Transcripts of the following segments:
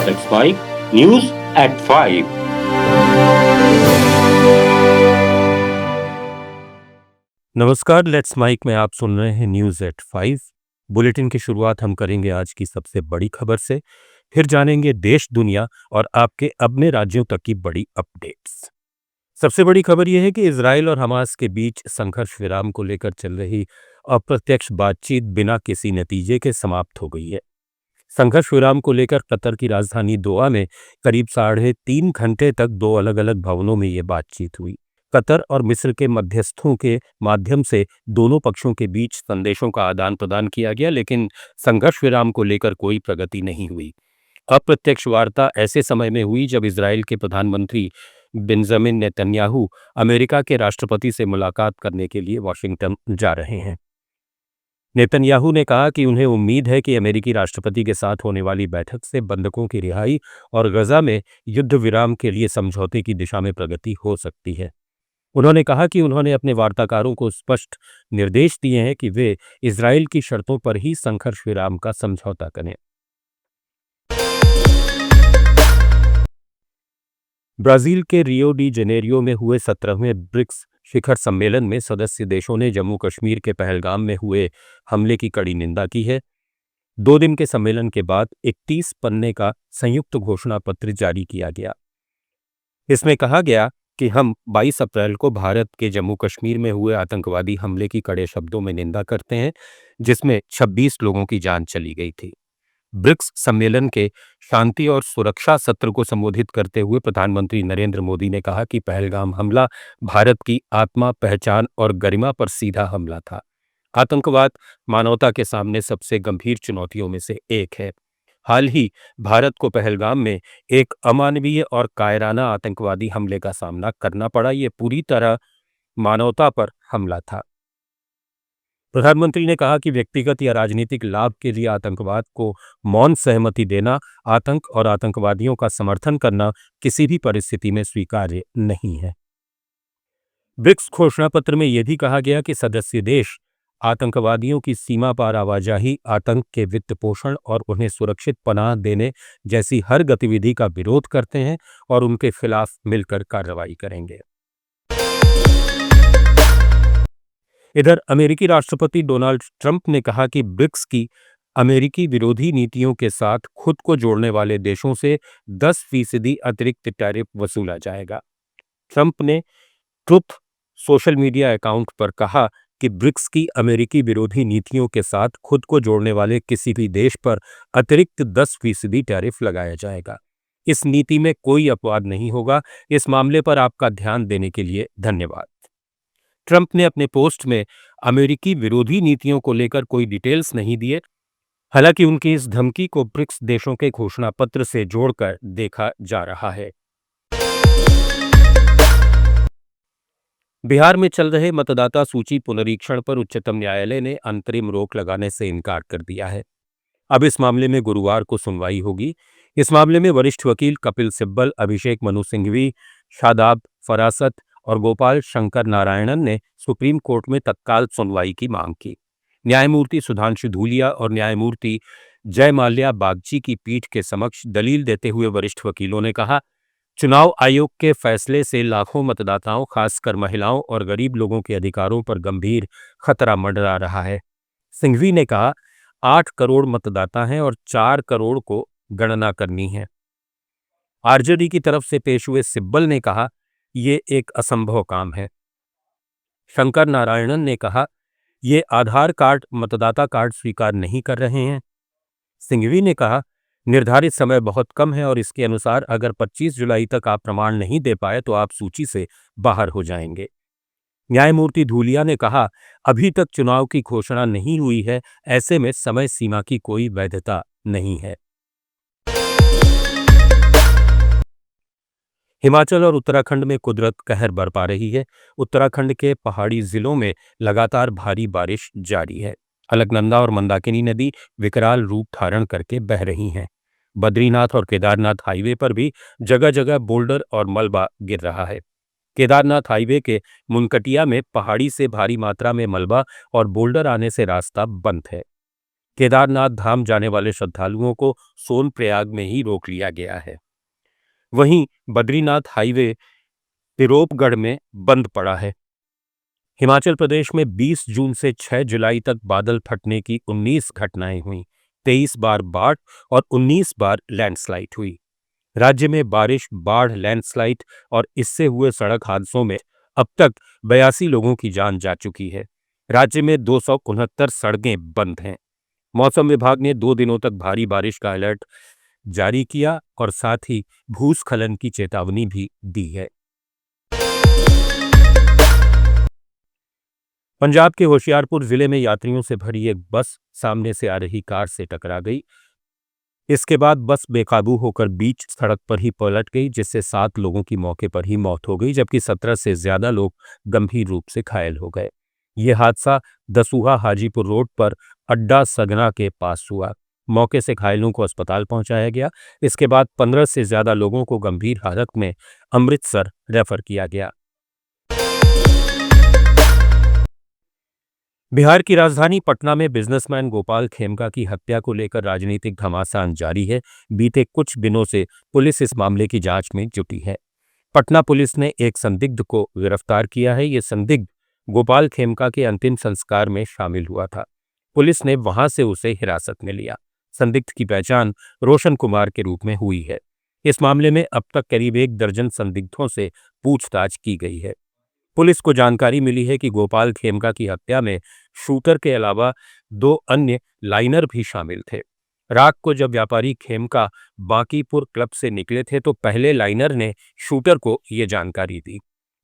Let's Mike News at 5. नमस्कार, let's mic में आप सुन रहे हैं न्यूज़ एट 5। बुलेटिन की शुरुआत हम करेंगे आज की सबसे बड़ी खबर से, फिर जानेंगे देश दुनिया और आपके अपने राज्यों तक की बड़ी अपडेट्स। सबसे बड़ी खबर यह है कि इजराइल और हमास के बीच संघर्ष विराम को लेकर चल रही अप्रत्यक्ष बातचीत बिना किसी नतीजे के समाप्त हो गई है। संघर्ष विराम को लेकर कतर की राजधानी दोहा में करीब 3.5 घंटे तक दो अलग अलग भवनों में ये बातचीत हुई। कतर और मिस्र के मध्यस्थों के माध्यम से दोनों पक्षों के बीच संदेशों का आदान प्रदान किया गया, लेकिन संघर्ष विराम को लेकर कोई प्रगति नहीं हुई। अप्रत्यक्ष वार्ता ऐसे समय में हुई जब इजराइल के प्रधानमंत्री बेंजामिन नेतन्याहू अमेरिका के राष्ट्रपति से मुलाकात करने के लिए वॉशिंगटन जा रहे हैं। नेतन्याहू ने कहा कि उन्हें उम्मीद है कि अमेरिकी राष्ट्रपति के साथ होने वाली बैठक से बंधकों की रिहाई और गजा में युद्ध विराम के लिए समझौते की दिशा में प्रगति हो सकती है। उन्होंने कहा कि उन्होंने अपने वार्ताकारों को स्पष्ट निर्देश दिए हैं कि वे इजराइल की शर्तों पर ही संघर्ष विराम का समझौता करें। ब्राजील के रियो डी जेनेरियो में हुए 17वें ब्रिक्स शिखर सम्मेलन में सदस्य देशों ने जम्मू कश्मीर के पहलगाम में हुए हमले की कड़ी निंदा की है। 2 दिन के सम्मेलन के बाद 31 पन्ने का संयुक्त घोषणा पत्र जारी किया गया। इसमें कहा गया कि हम 22 अप्रैल को भारत के जम्मू कश्मीर में हुए आतंकवादी हमले की कड़े शब्दों में निंदा करते हैं, जिसमें 26 लोगों की जान चली गई थी। ब्रिक्स सम्मेलन के शांति और सुरक्षा सत्र को संबोधित करते हुए प्रधानमंत्री नरेंद्र मोदी ने कहा कि पहलगाम हमला भारत की आत्मा, पहचान और गरिमा पर सीधा हमला था। आतंकवाद मानवता के सामने सबसे गंभीर चुनौतियों में से एक है। हाल ही भारत को पहलगाम में एक अमानवीय और कायराना आतंकवादी हमले का सामना करना पड़ा। ये पूरी तरह मानवता पर हमला था। प्रधानमंत्री ने कहा कि व्यक्तिगत या राजनीतिक लाभ के लिए आतंकवाद को मौन सहमति देना, आतंक और आतंकवादियों का समर्थन करना किसी भी परिस्थिति में स्वीकार्य नहीं है। ब्रिक्स घोषणा पत्र में यह भी कहा गया कि सदस्य देश आतंकवादियों की सीमा पार आवाजाही, आतंक के वित्त पोषण और उन्हें सुरक्षित पनाह देने जैसी हर गतिविधि का विरोध करते हैं और उनके खिलाफ मिलकर कार्रवाई करेंगे। इधर अमेरिकी राष्ट्रपति डोनाल्ड ट्रंप ने कहा कि ब्रिक्स की अमेरिकी विरोधी नीतियों के साथ खुद को जोड़ने वाले देशों से 10% अतिरिक्त टैरिफ वसूला जाएगा। ट्रंप ने ट्रुथ सोशल मीडिया अकाउंट पर कहा कि ब्रिक्स की अमेरिकी विरोधी नीतियों के साथ खुद को जोड़ने वाले किसी भी देश पर अतिरिक्त 10% टैरिफ लगाया जाएगा। इस नीति में कोई अपवाद नहीं होगा। इस मामले पर आपका ध्यान देने के लिए धन्यवाद। ट्रंप ने अपने पोस्ट में अमेरिकी विरोधी नीतियों को लेकर कोई डिटेल्स नहीं दिए। हालांकि उनकी इस धमकी को ब्रिक्स देशों के घोषणा पत्र से जोड़कर देखा जा रहा है। बिहार में चल रहे मतदाता सूची पुनरीक्षण पर उच्चतम न्यायालय ने अंतरिम रोक लगाने से इनकार कर दिया है। अब इस मामले में गुरुवार को सुनवाई होगी। इस मामले में वरिष्ठ वकील कपिल सिब्बल, अभिषेक मनु सिंघवी, शादाब फरासत और गोपाल शंकर नारायणन ने सुप्रीम कोर्ट में तत्काल सुनवाई की मांग की। न्यायमूर्ति सुधांशु धूलिया और न्यायमूर्ति जय माल्या बागची की पीठ के समक्ष दलील देते हुए वरिष्ठ वकीलों ने कहा, चुनाव आयोग के फैसले से लाखों मतदाताओं, खासकर महिलाओं और गरीब लोगों के अधिकारों पर गंभीर खतरा मंडरा रहा है। सिंघवी ने कहा, 8 करोड़ मतदाता हैं और 4 करोड़ को गणना करनी है। आरजेडी की तरफ से पेश हुए सिब्बल ने कहा, ये एक असंभव काम है। शंकर नारायणन ने कहा, ये आधार कार्ड मतदाता कार्ड स्वीकार नहीं कर रहे हैं। सिंघवी ने कहा, निर्धारित समय बहुत कम है और इसके अनुसार अगर 25 जुलाई तक आप प्रमाण नहीं दे पाए तो आप सूची से बाहर हो जाएंगे। न्यायमूर्ति धूलिया ने कहा, अभी तक चुनाव की घोषणा नहीं हुई है, ऐसे में समय सीमा की कोई वैधता नहीं है। हिमाचल और उत्तराखंड में कुदरत कहर बरपा रही है। उत्तराखंड के पहाड़ी जिलों में लगातार भारी बारिश जारी है। अलकनंदा और मंदाकिनी नदी विकराल रूप धारण करके बह रही हैं। बद्रीनाथ और केदारनाथ हाईवे पर भी जगह जगह बोल्डर और मलबा गिर रहा है। केदारनाथ हाईवे के मुनकटिया में पहाड़ी से भारी मात्रा में मलबा और बोल्डर आने से रास्ता बंद है। केदारनाथ धाम जाने वाले श्रद्धालुओं को सोनप्रयाग में ही रोक लिया गया है। वहीं बद्रीनाथ हाईवे तिरोपगढ़ में बंद पड़ा है। हिमाचल प्रदेश में 20 जून से 6 जुलाई तक बादल फटने की 19 घटनाएं हुई। 23 बार बाढ़ और 19 बार लैंडस्लाइड हुई। राज्य में बारिश, बाढ़, लैंडस्लाइड और इससे हुए सड़क हादसों में अब तक 82 लोगों की जान जा चुकी है। राज्य में 269 सड़कें बंद हैं। मौसम विभाग ने 2 दिनों तक भारी बारिश का अलर्ट जारी किया और साथ ही भूस्खलन की चेतावनी भी दी है। पंजाब के होशियारपुर जिले में यात्रियों से भरी एक बस सामने से आ रही कार से टकरा गई। इसके बाद बस बेकाबू होकर बीच सड़क पर ही पलट गई, जिससे 7 लोगों की मौके पर ही मौत हो गई, जबकि 17 से ज्यादा लोग गंभीर रूप से घायल हो गए। यह हादसा दसूहा हाजीपुर रोड पर अड्डा सगना के पास हुआ। मौके से घायलों को अस्पताल पहुंचाया गया। इसके बाद 15 से ज्यादा लोगों को गंभीर हालत में अमृतसर रेफर किया गया। बिहार की राजधानी पटना में बिजनेसमैन गोपाल खेमका की हत्या को लेकर राजनीतिक घमासान जारी है। बीते कुछ दिनों से पुलिस इस मामले की जांच में जुटी है। पटना पुलिस ने एक संदिग्ध को गिरफ्तार किया है। ये संदिग्ध गोपाल खेमका के अंतिम संस्कार में शामिल हुआ था। पुलिस ने वहां से उसे हिरासत में लिया। संदिग्ध की पहचान रोशन कुमार के रूप में हुई है। इस मामले में अब तक करीब 1 दर्जन संदिग्धों से पूछताछ की गई है। पुलिस को जानकारी मिली है कि गोपाल खेमका की हत्या में शूटर के अलावा 2 अन्य लाइनर भी शामिल थे। रात को जब व्यापारी खेमका बांकीपुर क्लब से निकले थे तो पहले लाइनर ने शूटर को ये जानकारी दी।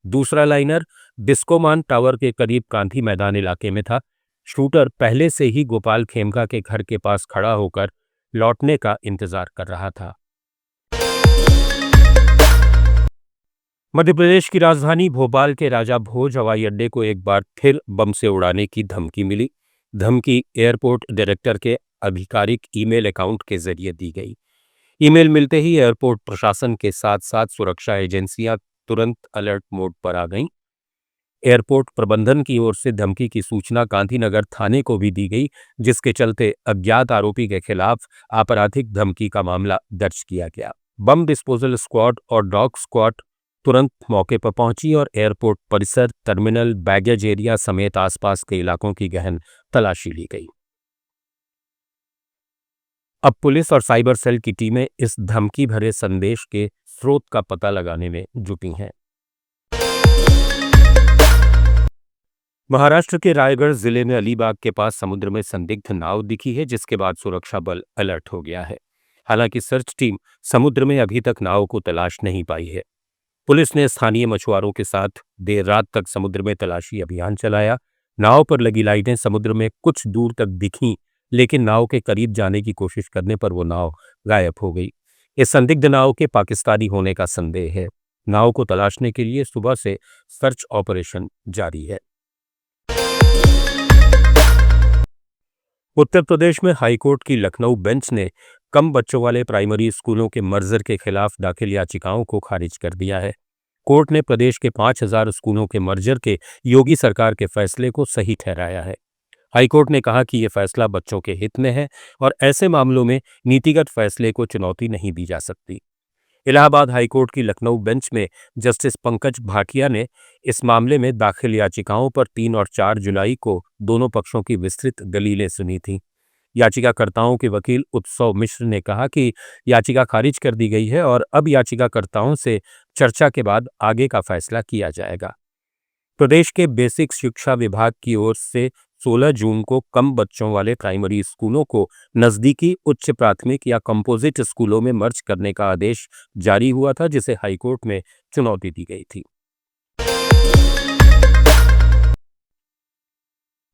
दूसरा लाइनर डिस्कोमान टावर के करीब गांधी मैदान इलाके में था। शूटर पहले से ही गोपाल खेमका के घर के पास खड़ा होकर लौटने का इंतजार कर रहा था। मध्य प्रदेश की राजधानी भोपाल के राजा भोज हवाई अड्डे को एक बार फिर बम से उड़ाने की धमकी मिली। धमकी एयरपोर्ट डायरेक्टर के आधिकारिक ईमेल अकाउंट के जरिए दी गई। ईमेल मिलते ही एयरपोर्ट प्रशासन के साथ साथ सुरक्षा एजेंसियां तुरंत अलर्ट मोड पर आ गईं। एयरपोर्ट प्रबंधन की ओर से धमकी की सूचना गांधीनगर थाने को भी दी गई, जिसके चलते अज्ञात आरोपी के खिलाफ आपराधिक धमकी का मामला दर्ज किया गया। बम डिस्पोजल स्क्वाड और डॉग स्क्वाड तुरंत मौके पर पहुंची और एयरपोर्ट परिसर, टर्मिनल, बैगेज एरिया समेत आसपास के इलाकों की गहन तलाशी ली गई। अब पुलिस और साइबर सेल की टीमें इस धमकी भरे संदेश के स्रोत का पता लगाने में जुटी हैं। महाराष्ट्र के रायगढ़ जिले में अलीबाग के पास समुद्र में संदिग्ध नाव दिखी है, जिसके बाद सुरक्षा बल अलर्ट हो गया है। हालांकि सर्च टीम समुद्र में अभी तक नाव को तलाश नहीं पाई है। पुलिस ने स्थानीय मछुआरों के साथ देर रात तक समुद्र में तलाशी अभियान चलाया। नाव पर लगी लाइटें समुद्र में कुछ दूर तक दिखीं, लेकिन नाव के करीब जाने की कोशिश करने पर वो नाव गायब हो गई। इस संदिग्ध नाव के पाकिस्तानी होने का संदेह है। नाव को तलाशने के लिए सुबह से सर्च ऑपरेशन जारी है। उत्तर प्रदेश में हाईकोर्ट की लखनऊ बेंच ने कम बच्चों वाले प्राइमरी स्कूलों के मर्जर के खिलाफ दाखिल याचिकाओं को खारिज कर दिया है। कोर्ट ने प्रदेश के 5000 स्कूलों के मर्जर के योगी सरकार के फैसले को सही ठहराया है। हाईकोर्ट ने कहा कि यह फैसला बच्चों के हित में है और ऐसे मामलों में नीतिगत फैसले को चुनौती नहीं दी जा सकती। इलाहाबाद हाईकोर्ट की लखनऊ बेंच में जस्टिस पंकज भाटिया ने इस मामले में दाखिल याचिकाओं पर 3 और 4 जुलाई को दोनों पक्षों की विस्तृत दलीलें सुनी थीं। याचिकाकर्ताओं के वकील उत्सव मिश्र ने कहा कि याचिका खारिज कर दी गई है और अब याचिकाकर्ताओं से चर्चा के बाद आगे का फैसला किया जाएगा। प्रदेश के बेसिक शिक्षा विभाग की ओर से 16 जून को कम बच्चों वाले प्राइमरी स्कूलों को नजदीकी उच्च प्राथमिक या कंपोजिट स्कूलों में मर्ज करने का आदेश जारी हुआ था, जिसे हाईकोर्ट में चुनौती दी गई थी।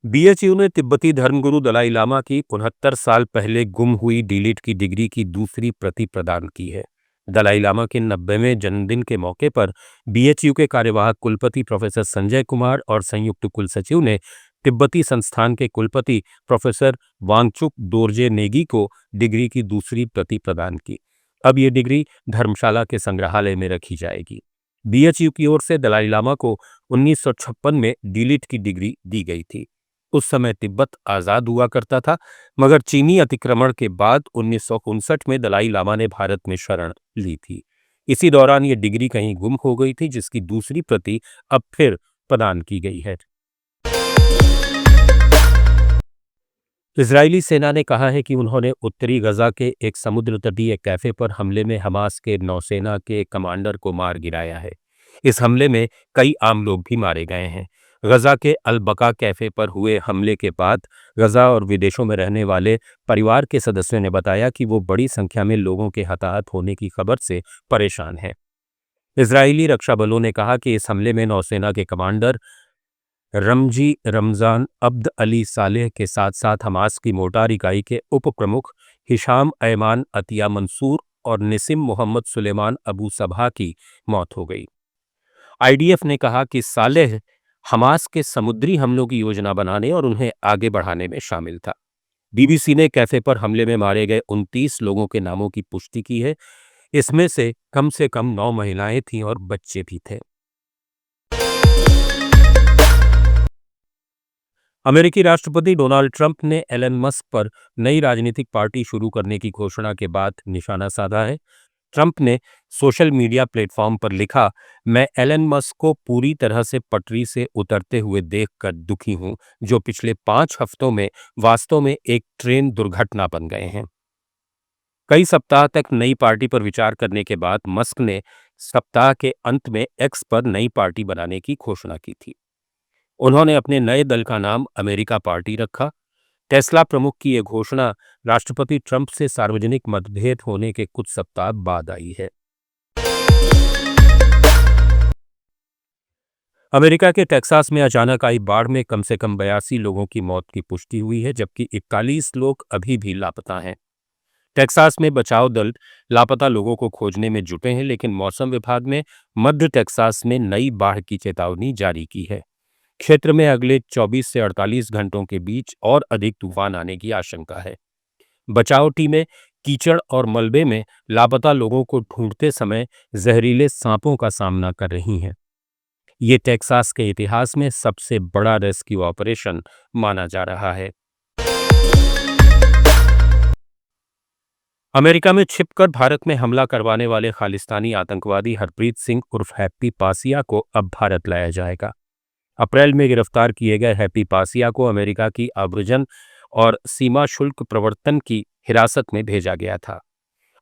बीएचयू ने तिब्बती धर्मगुरु दलाई लामा की 69 साल पहले गुम हुई डीलिट की डिग्री की दूसरी प्रति प्रदान की है। दलाई लामा के 90वें जन्मदिन के मौके पर बीएचयू के कार्यवाहक कुलपति प्रोफेसर संजय कुमार और संयुक्त कुलसचिव ने तिब्बती संस्थान के कुलपति प्रोफेसर वांगचुक दोरजे नेगी को डिग्री की दूसरी प्रति प्रदान की। अब ये डिग्री धर्मशाला के संग्रहालय में रखी जाएगी। बीएचयू की ओर से दलाई लामा को 1956 में डीलिट की डिग्री दी गई थी। उस समय तिब्बत आजाद हुआ करता था, मगर चीनी अतिक्रमण के बाद 1959 में दलाई लामा ने भारत में शरण ली थी। इसी दौरान ये डिग्री कहीं गुम हो गई थी, जिसकी दूसरी प्रति अब फिर प्रदान की गई है। इजरायली सेना ने कहा है कि उन्होंने उत्तरी गजा के एक समुद्र तटीय कैफे पर हमले में हमास के नौसेना के कमांडर को मार गिराया है। इस हमले में कई आम लोग भी मारे गए हैं। गजा के अल बका कैफे पर हुए हमले के बाद गजा और विदेशों में रहने वाले परिवार के सदस्यों ने बताया कि वो बड़ी संख्या में लोगों के हताहत होने की खबर से परेशान हैं। इजरायली रक्षा बलों ने कहा कि इस हमले में नौसेना के कमांडर रमजी रमजान अब्द अली सालेह के साथ साथ हमास की मोर्टार इकाई के उप प्रमुख हिशाम ऐमान अतिया मंसूर और निसिम मोहम्मद सुलेमान अबू सबहा की मौत हो गई। आईडीएफ ने कहा कि सालेह हमास के समुद्री हमलों की योजना बनाने और उन्हें आगे बढ़ाने में शामिल था। बीबीसी ने कैफे पर हमले में मारे गए 29 लोगों के नामों की पुष्टि की है। इसमें से कम 9 महिलाएं थीं और बच्चे भी थे। अमेरिकी राष्ट्रपति डोनाल्ड ट्रंप ने एलन मस्क पर नई राजनीतिक पार्टी शुरू करने की घोषणा के बाद निशाना साधा है। ट्रंप ने सोशल मीडिया प्लेटफॉर्म पर लिखा, मैं एलन मस्क को पूरी तरह से पटरी से उतरते हुए देखकर दुखी हूं, जो पिछले 5 हफ्तों में वास्तव में एक ट्रेन दुर्घटना बन गए हैं। कई सप्ताह तक नई पार्टी पर विचार करने के बाद मस्क ने सप्ताह के अंत में एक्स पर नई पार्टी बनाने की घोषणा की थी। उन्होंने अपने नए दल का नाम अमेरिका पार्टी रखा। टेस्ला प्रमुख की यह घोषणा राष्ट्रपति ट्रंप से सार्वजनिक मतभेद होने के कुछ सप्ताह बाद आई है। अमेरिका के टेक्सास में अचानक आई बाढ़ में कम से कम 82 लोगों की मौत की पुष्टि हुई है, जबकि 41 लोग अभी भी लापता हैं। टेक्सास में बचाव दल लापता लोगों को खोजने में जुटे हैं, लेकिन मौसम विभाग ने मध्य टेक्सास में नई बाढ़ की चेतावनी जारी की है। क्षेत्र में अगले 24 से 48 घंटों के बीच और अधिक तूफान आने की आशंका है। बचाव टीमें कीचड़ और मलबे में लापता लोगों को ढूंढते समय जहरीले सांपों का सामना कर रही हैं। ये टेक्सास के इतिहास में सबसे बड़ा रेस्क्यू ऑपरेशन माना जा रहा है। अमेरिका में छिपकर भारत में हमला करवाने वाले खालिस्तानी आतंकवादी हरप्रीत सिंह उर्फ हैप्पी पासिया को अब भारत लाया जाएगा। अप्रैल में गिरफ्तार किए गए हैप्पी पासिया को अमेरिका की आव्रजन और सीमा शुल्क प्रवर्तन की हिरासत में भेजा गया था।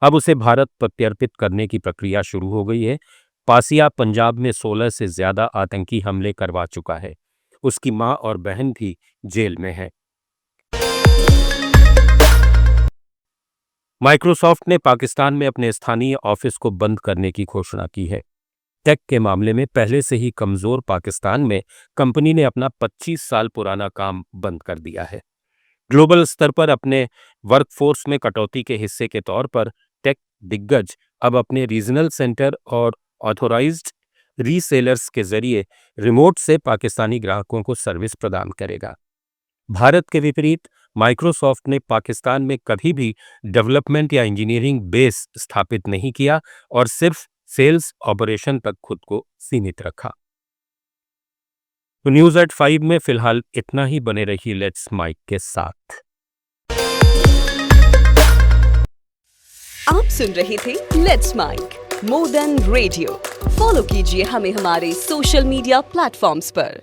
अब उसे भारत प्रत्यर्पित करने की प्रक्रिया शुरू हो गई है। पासिया पंजाब में 16 से ज्यादा आतंकी हमले करवा चुका है। उसकी मां और बहन भी जेल में है। माइक्रोसॉफ्ट ने पाकिस्तान में अपने स्थानीय ऑफिस को बंद करने की घोषणा की है। टेक के मामले में पहले से ही कमजोर पाकिस्तान में कंपनी ने अपना 25 साल पुराना काम बंद कर दिया है। ग्लोबल स्तर पर अपने वर्कफोर्स में कटौती के हिस्से के तौर पर टेक दिग्गज अब अपने रीजनल सेंटर और ऑथोराइज्ड रीसेलर्स के जरिए रिमोट से पाकिस्तानी ग्राहकों को सर्विस प्रदान करेगा। भारत के विपरीत माइक्रोसॉफ्ट ने पाकिस्तान में कभी भी डेवलपमेंट या इंजीनियरिंग बेस स्थापित नहीं किया और सिर्फ सेल्स ऑपरेशन तक खुद को सीमित रखा। तो न्यूज़ एट 5 में फिलहाल इतना ही। बने रहिए लेट्स माइक के साथ। आप सुन रहे थे let's mic more than radio. Follow कीजिए हमें हमारे सोशल मीडिया प्लेटफॉर्म्स पर।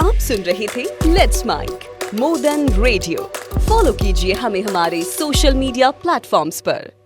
आप सुन रहे थे let's mic more than radio. Follow कीजिए हमें हमारे सोशल मीडिया प्लेटफॉर्म्स पर।